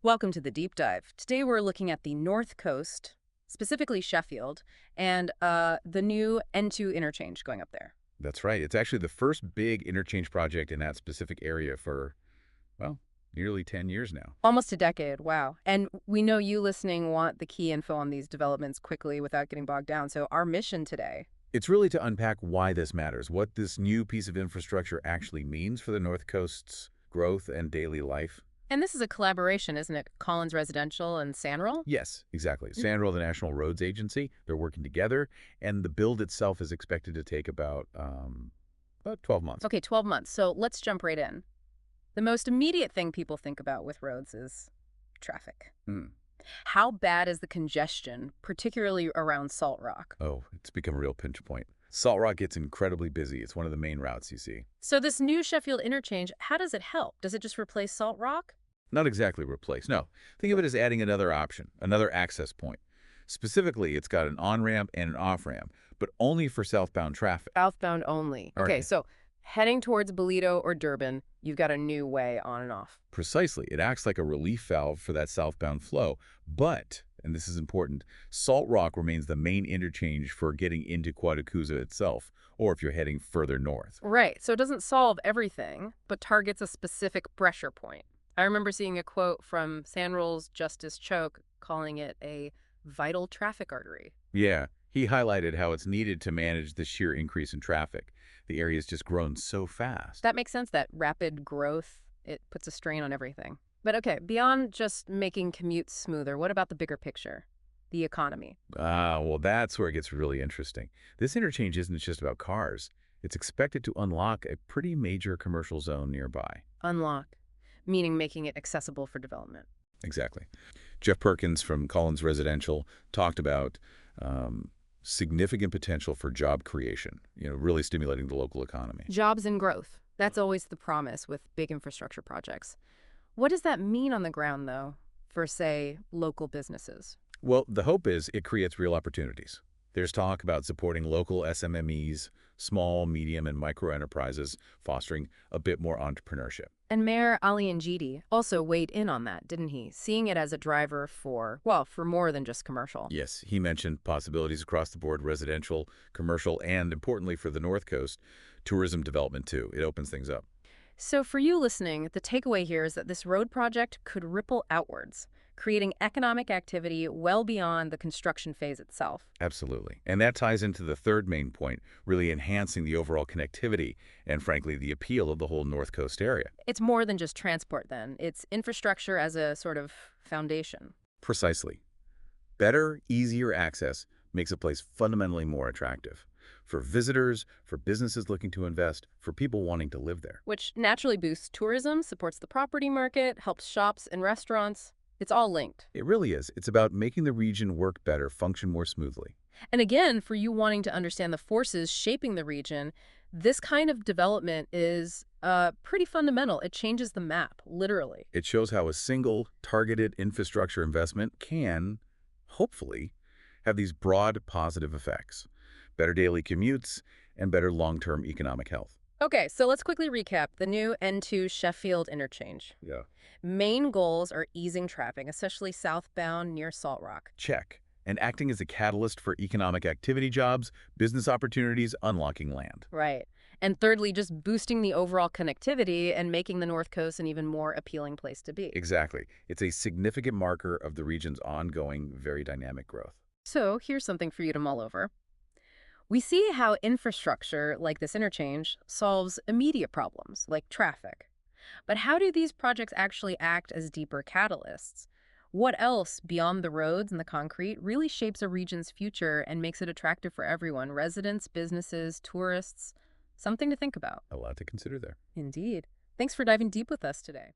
Welcome to the deep dive. Today we're looking at the North Coast, specifically Sheffield, and the new N2 interchange going up there. That's right. It's actually the first big interchange project in that specific area for, well, nearly 10 years now. Almost a decade, wow. And we know you listening want the key info on these developments quickly without getting bogged down. So our mission today. It's really to unpack why this matters, what this new piece of infrastructure actually means for the North Coast's growth and daily life. And this is a collaboration, isn't it? Collins Residential and Sanral? Yes, exactly. Sanral, the National Roads Agency, they're working together, and the build itself is expected to take about 12 months. Okay, 12 months. So let's jump right in. The most immediate thing people think about with roads is traffic. Hmm. How bad is the congestion, particularly around Salt Rock? Oh, it's become a real pinch point. Salt Rock gets incredibly busy. It's one of the main routes you see. So this new Sheffield interchange, how does it help? Does it just replace Salt Rock? Not exactly replace. No. Think of it as adding another option, another access point. Specifically, it's got an on-ramp and an off-ramp, but only for southbound traffic. Southbound only. Okay, Right. so heading towards Ballito or Durban, you've got a new way on and off. Precisely. It acts like a relief valve for that southbound flow. But, and this is important, Salt Rock remains the main interchange for getting into KwaDukuza itself, or if you're heading further north. Right, so it doesn't solve everything, but targets a specific pressure point. I remember seeing a quote from Sanral's Justice Choke calling it a vital traffic artery. Yeah, he highlighted how it's needed to manage the sheer increase in traffic. The area's just grown so fast. That makes sense, that rapid growth, it puts a strain on everything. But okay, beyond just making commutes smoother, what about the bigger picture? The economy. Well, that's where it gets really interesting. This interchange isn't just about cars. It's expected to unlock a pretty major commercial zone nearby. Unlock, meaning making it accessible for development. Exactly. Jeff Perkins from Collins Residential talked about significant potential for job creation, really stimulating the local economy. Jobs and growth. That's always the promise with big infrastructure projects. What does that mean on the ground, though, for, say, local businesses? Well, the hope is it creates real opportunities. There's talk about supporting local SMMEs, small, medium, and micro enterprises, fostering a bit more entrepreneurship. And Mayor Ali Njidi also weighed in on that, didn't he? Seeing it as a driver for, well, for more than just commercial. Yes, he mentioned possibilities across the board, residential, commercial, and importantly for the North Coast, tourism development too. It opens things up. So for you listening, the takeaway here is that this road project could ripple outwards, creating economic activity well beyond the construction phase itself. Absolutely. And that ties into the third main point, really enhancing the overall connectivity and, frankly, the appeal of the whole North Coast area. It's more than just transport then. It's infrastructure as a sort of foundation. Precisely. Better, easier access makes a place fundamentally more attractive. For visitors, for businesses looking to invest, for people wanting to live there. Which naturally boosts tourism, supports the property market, helps shops and restaurants. It's all linked. It really is. It's about making the region work better, function more smoothly. And again, for you wanting to understand the forces shaping the region, this kind of development is pretty fundamental. It changes the map, literally. It shows how a single, targeted infrastructure investment can, hopefully, have these broad positive effects. Better daily commutes and better long-term economic health. Okay, so let's quickly recap the new N2 Sheffield interchange. Yeah. Main goals are easing traffic, especially southbound near Salt Rock. Check. And acting as a catalyst for economic activity jobs, business opportunities, unlocking land. Right. And thirdly, just boosting the overall connectivity and making the North Coast an even more appealing place to be. Exactly. It's a significant marker of the region's ongoing, very dynamic growth. So here's something for you to mull over. We see how infrastructure like this interchange solves immediate problems like traffic. But how do these projects actually act as deeper catalysts? What else beyond the roads and the concrete really shapes a region's future and makes it attractive for everyone, residents, businesses, tourists? Something to think about. A lot to consider there. Indeed. Thanks for diving deep with us today.